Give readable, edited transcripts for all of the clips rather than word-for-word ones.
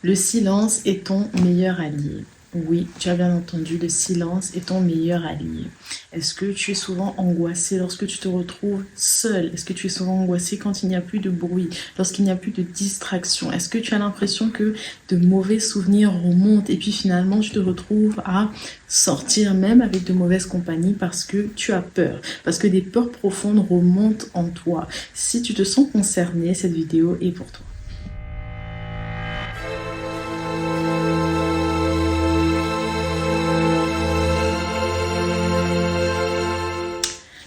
Le silence est ton meilleur allié. Oui, tu as bien entendu, le silence est ton meilleur allié. Est-ce que tu es souvent angoissé lorsque tu te retrouves seul? Est-ce que tu es souvent angoissé quand il n'y a plus de bruit, lorsqu'il n'y a plus de distraction? Est-ce que tu as l'impression que de mauvais souvenirs remontent et puis finalement tu te retrouves à sortir même avec de mauvaises compagnies parce que tu as peur, parce que des peurs profondes remontent en toi? Si tu te sens concerné, cette vidéo est pour toi.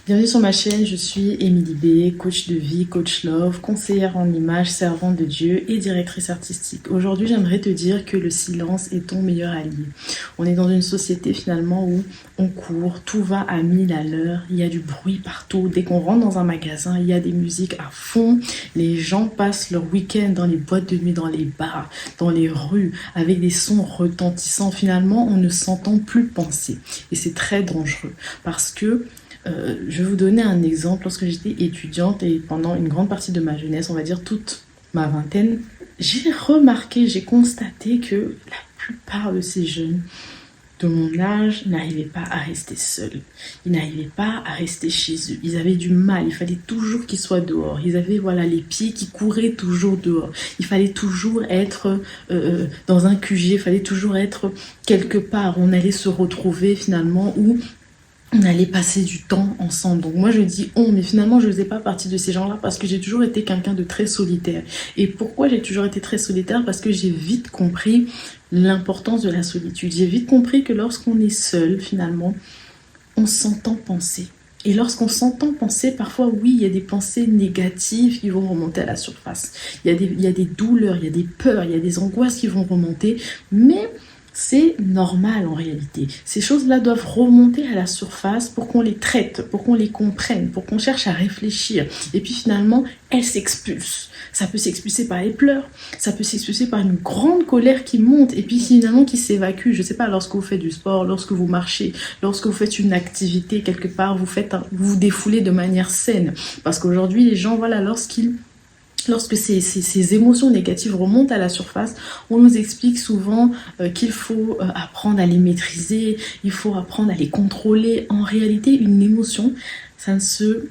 Bienvenue sur ma chaîne, je suis Émilie B, coach de vie, coach love, conseillère en images, servante de Dieu et directrice artistique. Aujourd'hui, j'aimerais te dire que le silence est ton meilleur allié. On est dans une société finalement où on court, tout va à 1000 à l'heure, il y a du bruit partout. Dès qu'on rentre dans un magasin, il y a des musiques à fond. Les gens passent leur week-end dans les boîtes de nuit, dans les bars, dans les rues, avec des sons retentissants. Finalement, on ne s'entend plus penser. Et c'est très dangereux parce que je vais vous donner un exemple. Lorsque j'étais étudiante et pendant une grande partie de ma jeunesse, on va dire toute ma vingtaine, j'ai remarqué, j'ai constaté que la plupart de ces jeunes de mon âge n'arrivaient pas à rester seuls. Ils n'arrivaient pas à rester chez eux. Ils avaient du mal. Il fallait toujours qu'ils soient dehors. Ils avaient les pieds qui couraient toujours dehors. Il fallait toujours être dans un QG. Il fallait toujours être quelque part. On allait se retrouver finalement où on allait passer du temps ensemble. Donc moi je dis on, mais finalement je ne faisais pas partie de ces gens-là parce que j'ai toujours été quelqu'un de très solitaire. Et pourquoi j'ai toujours été très solitaire? Parce que j'ai vite compris l'importance de la solitude. J'ai vite compris que lorsqu'on est seul, finalement, on s'entend penser. Et lorsqu'on s'entend penser, parfois, oui, il y a des pensées négatives qui vont remonter à la surface. Il y a des douleurs, il y a des peurs, il y a des angoisses qui vont remonter, mais c'est normal en réalité. Ces choses-là doivent remonter à la surface pour qu'on les traite, pour qu'on les comprenne, pour qu'on cherche à réfléchir. Et puis finalement, elles s'expulsent. Ça peut s'expulser par les pleurs, ça peut s'expulser par une grande colère qui monte et puis finalement qui s'évacue. Je ne sais pas, lorsque vous faites du sport, lorsque vous marchez, lorsque vous faites une activité quelque part, vous vous défoulez de manière saine. Parce qu'aujourd'hui, les gens, lorsque ces émotions négatives remontent à la surface, on nous explique souvent qu'il faut apprendre à les maîtriser, il faut apprendre à les contrôler. En réalité, une émotion, ça ne se...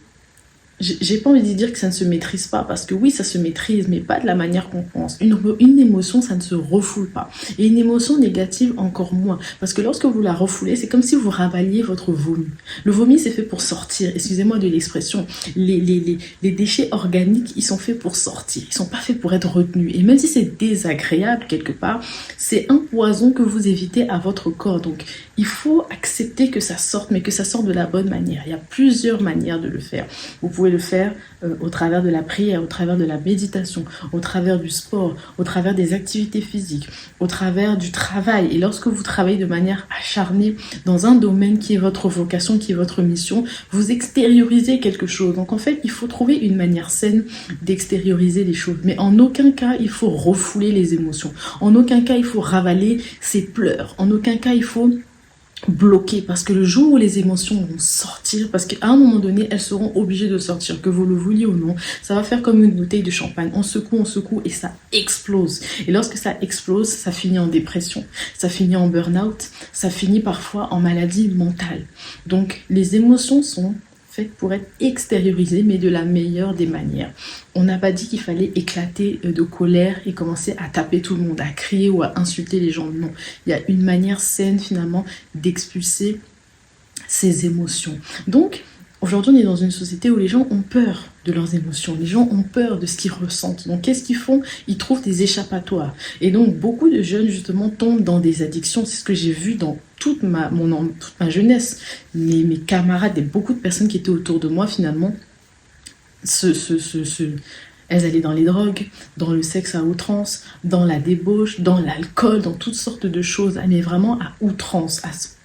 J'ai pas envie de dire que ça ne se maîtrise pas, parce que oui, ça se maîtrise, mais pas de la manière qu'on pense. Une émotion, ça ne se refoule pas. Et une émotion négative, encore moins. Parce que lorsque vous la refoulez, c'est comme si vous ravaliez votre vomi. Le vomi, c'est fait pour sortir. Excusez-moi de l'expression. Les déchets organiques, ils sont faits pour sortir. Ils sont pas faits pour être retenus. Et même si c'est désagréable, quelque part, c'est un poison que vous évitez à votre corps. Donc, il faut accepter que ça sorte, mais que ça sorte de la bonne manière. Il y a plusieurs manières de le faire. Vous pouvez le faire au travers de la prière, au travers de la méditation, au travers du sport, au travers des activités physiques, au travers du travail. Et lorsque vous travaillez de manière acharnée dans un domaine qui est votre vocation, qui est votre mission, vous extériorisez quelque chose. Donc en fait, il faut trouver une manière saine d'extérioriser les choses. Mais en aucun cas, il faut refouler les émotions. En aucun cas, il faut ravaler ses pleurs. En aucun cas, il faut bloqué, parce que le jour où les émotions vont sortir, parce qu'à un moment donné elles seront obligées de sortir, que vous le vouliez ou non, ça va faire comme une bouteille de champagne, on secoue et ça explose. Et lorsque ça explose, ça finit en dépression, ça finit en burn-out, ça finit parfois en maladie mentale. Donc les émotions sont faites pour être extériorisées, mais de la meilleure des manières. On n'a pas dit qu'il fallait éclater de colère et commencer à taper tout le monde, à crier ou à insulter les gens. Non, il y a une manière saine finalement d'expulser ces émotions. Donc, aujourd'hui, on est dans une société où les gens ont peur de leurs émotions. Les gens ont peur de ce qu'ils ressentent. Donc, qu'est-ce qu'ils font? Ils trouvent des échappatoires. Et donc, beaucoup de jeunes, justement, tombent dans des addictions. C'est ce que j'ai vu dans toute ma jeunesse. Mes camarades et beaucoup de personnes qui étaient autour de moi, finalement, elles allaient dans les drogues, dans le sexe à outrance, dans la débauche, dans l'alcool, dans toutes sortes de choses, mais vraiment à outrance.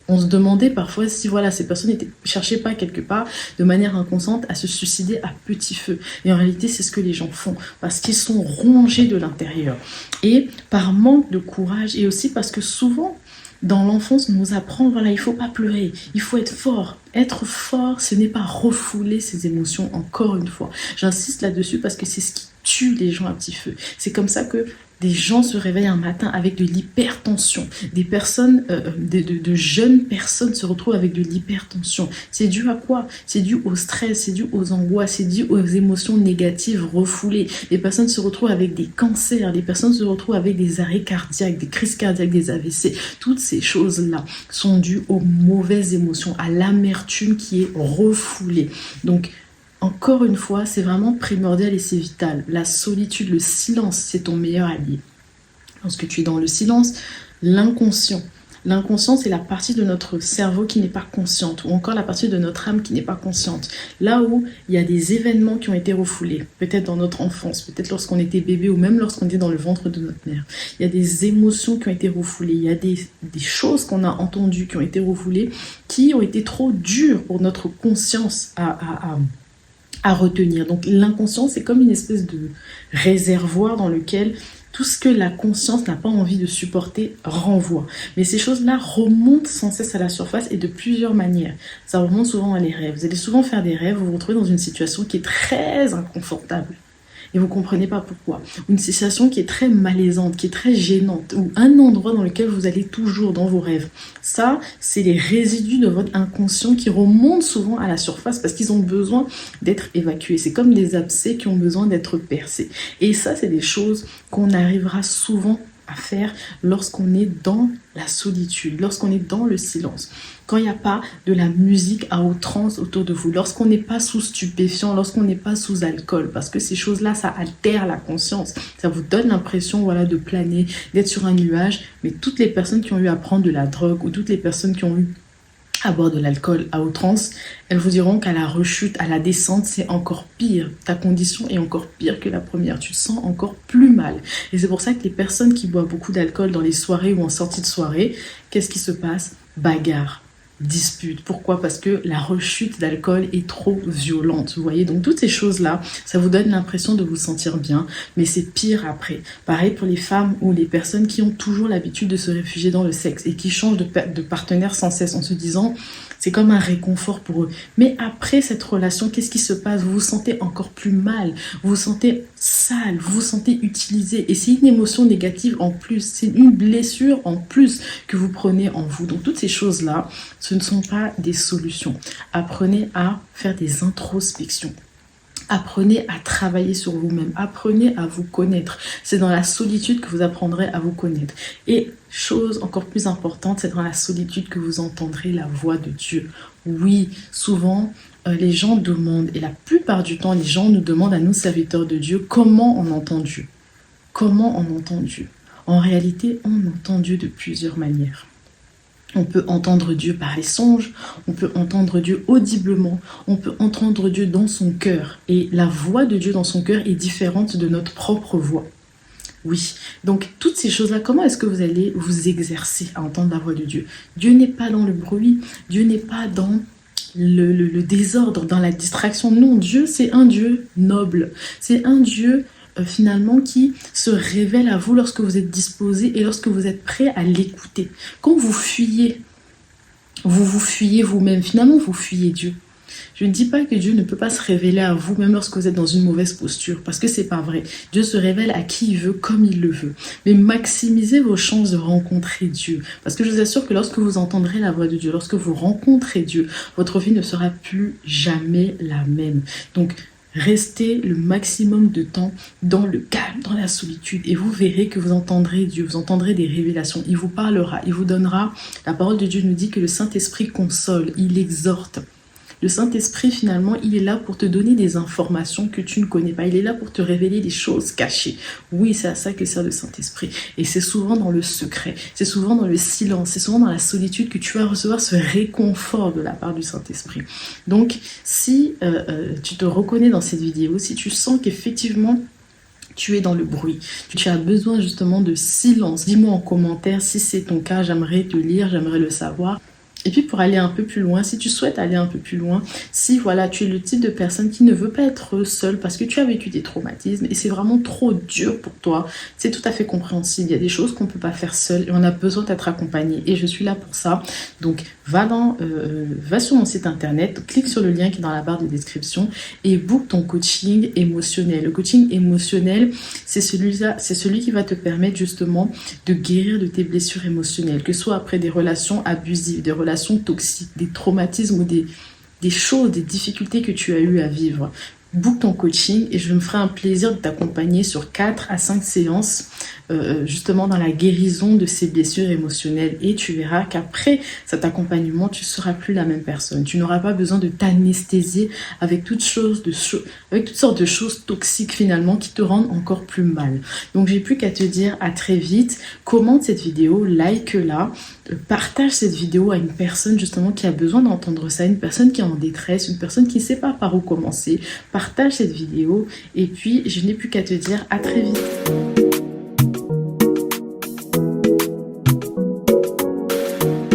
On se demandait parfois si ces personnes cherchaient pas quelque part de manière inconsciente à se suicider à petit feu. Et en réalité, c'est ce que les gens font parce qu'ils sont rongés de l'intérieur. Et par manque de courage, et aussi parce que souvent, dans l'enfance, on nous apprend, il ne faut pas pleurer, il faut être fort. Être fort, ce n'est pas refouler ses émotions, encore une fois. J'insiste là-dessus parce que c'est ce qui tue les gens à petit feu. C'est comme ça que Des gens se réveillent un matin avec de l'hypertension. Des personnes, de jeunes personnes se retrouvent avec de l'hypertension. C'est dû à quoi? C'est dû au stress, c'est dû aux angoisses, c'est dû aux émotions négatives refoulées. Les personnes se retrouvent avec des cancers, les personnes se retrouvent avec des arrêts cardiaques, des crises cardiaques, des AVC. Toutes ces choses-là sont dues aux mauvaises émotions, à l'amertume qui est refoulée. Donc, encore une fois, c'est vraiment primordial et c'est vital. La solitude, le silence, c'est ton meilleur allié. Lorsque tu es dans le silence, l'inconscient. L'inconscient, c'est la partie de notre cerveau qui n'est pas consciente, ou encore la partie de notre âme qui n'est pas consciente. Là où il y a des événements qui ont été refoulés, peut-être dans notre enfance, peut-être lorsqu'on était bébé, ou même lorsqu'on était dans le ventre de notre mère. Il y a des émotions qui ont été refoulées, il y a des choses qu'on a entendues qui ont été refoulées, qui ont été trop dures pour notre conscience à retenir. Donc l'inconscient, c'est comme une espèce de réservoir dans lequel tout ce que la conscience n'a pas envie de supporter renvoie. Mais ces choses-là remontent sans cesse à la surface et de plusieurs manières. Ça remonte souvent à les rêves. Vous allez souvent faire des rêves, vous vous retrouvez dans une situation qui est très inconfortable. Et vous ne comprenez pas pourquoi. Une situation qui est très malaisante, qui est très gênante, ou un endroit dans lequel vous allez toujours dans vos rêves. Ça, c'est les résidus de votre inconscient qui remontent souvent à la surface parce qu'ils ont besoin d'être évacués. C'est comme des abcès qui ont besoin d'être percés. Et ça, c'est des choses qu'on arrivera souvent à faire lorsqu'on est dans la solitude, lorsqu'on est dans le silence, quand il n'y a pas de la musique à outrance autour de vous, lorsqu'on n'est pas sous stupéfiants, lorsqu'on n'est pas sous alcool, parce que ces choses-là, ça altère la conscience, ça vous donne l'impression voilà, de planer, d'être sur un nuage, mais toutes les personnes qui ont eu à prendre de la drogue ou toutes les personnes qui ont eu à boire de l'alcool à outrance, elles vous diront qu'à la rechute, à la descente, c'est encore pire. Ta condition est encore pire que la première. Tu te sens encore plus mal. Et c'est pour ça que les personnes qui boivent beaucoup d'alcool dans les soirées ou en sortie de soirée, qu'est-ce qui se passe? Bagarre, dispute. Pourquoi? Parce que la rechute d'alcool est trop violente. Vous voyez, donc toutes ces choses-là, ça vous donne l'impression de vous sentir bien, mais c'est pire après. Pareil pour les femmes ou les personnes qui ont toujours l'habitude de se réfugier dans le sexe et qui changent de partenaire sans cesse en se disant c'est comme un réconfort pour eux. Mais après cette relation, qu'est-ce qui se passe? Vous vous sentez encore plus mal, vous vous sentez sale, vous vous sentez utilisé. Et c'est une émotion négative en plus, c'est une blessure en plus que vous prenez en vous. Donc toutes ces choses-là, ce ne sont pas des solutions. Apprenez à faire des introspections. Apprenez à travailler sur vous-même, apprenez à vous connaître. C'est dans la solitude que vous apprendrez à vous connaître. Et chose encore plus importante, c'est dans la solitude que vous entendrez la voix de Dieu. Oui, souvent, les gens demandent, et la plupart du temps, les gens nous demandent à nous, serviteurs de Dieu, comment on entend Dieu? Comment on entend Dieu? En réalité, on entend Dieu de plusieurs manières. On peut entendre Dieu par les songes, on peut entendre Dieu audiblement, on peut entendre Dieu dans son cœur. Et la voix de Dieu dans son cœur est différente de notre propre voix. Oui, donc toutes ces choses-là, comment est-ce que vous allez vous exercer à entendre la voix de Dieu? Dieu n'est pas dans le bruit, Dieu n'est pas dans le désordre, dans la distraction. Non, Dieu, c'est un Dieu noble, c'est un Dieu finalement qui se révèle à vous lorsque vous êtes disposé et lorsque vous êtes prêt à l'écouter. Quand vous fuyez, vous fuyez vous-même, finalement vous fuyez Dieu. Je ne dis pas que Dieu ne peut pas se révéler à vous même lorsque vous êtes dans une mauvaise posture, parce que c'est pas vrai. Dieu se révèle à qui il veut, comme il le veut. Mais maximisez vos chances de rencontrer Dieu, parce que je vous assure que lorsque vous entendrez la voix de Dieu, lorsque vous rencontrez Dieu, votre vie ne sera plus jamais la même. Donc restez le maximum de temps dans le calme, dans la solitude, et vous verrez que vous entendrez Dieu, vous entendrez des révélations. Il vous parlera, il vous donnera. La parole de Dieu nous dit que le Saint-Esprit console, il exhorte. Le Saint-Esprit, finalement, il est là pour te donner des informations que tu ne connais pas. Il est là pour te révéler des choses cachées. Oui, c'est à ça que sert le Saint-Esprit. Et c'est souvent dans le secret, c'est souvent dans le silence, c'est souvent dans la solitude que tu vas recevoir ce réconfort de la part du Saint-Esprit. Donc, si tu te reconnais dans cette vidéo, si tu sens qu'effectivement, tu es dans le bruit, tu as besoin justement de silence, dis-moi en commentaire si c'est ton cas, j'aimerais te lire, j'aimerais le savoir. Et puis pour aller un peu plus loin, si tu souhaites aller un peu plus loin, si voilà, tu es le type de personne qui ne veut pas être seule parce que tu as vécu des traumatismes et c'est vraiment trop dur pour toi, c'est tout à fait compréhensible. Il y a des choses qu'on ne peut pas faire seul et on a besoin d'être accompagné. Et je suis là pour ça. Donc va sur mon site internet, clique sur le lien qui est dans la barre de description et book ton coaching émotionnel. Le coaching émotionnel, c'est celui qui va te permettre justement de guérir de tes blessures émotionnelles, que ce soit après des relations abusives, des relations toxiques, des traumatismes ou des choses, des difficultés que tu as eu à vivre. Book ton coaching et je me ferai un plaisir de t'accompagner sur 4 à 5 séances justement dans la guérison de ces blessures émotionnelles et tu verras qu'après cet accompagnement, tu ne seras plus la même personne. Tu n'auras pas besoin de t'anesthésier avec toutes sortes de choses toxiques finalement qui te rendent encore plus mal. Donc j'ai plus qu'à te dire à très vite, commente cette vidéo, like-la, partage cette vidéo à une personne justement qui a besoin d'entendre ça, une personne qui est en détresse, une personne qui ne sait pas par où commencer. Partage cette vidéo et puis je n'ai plus qu'à te dire à très vite.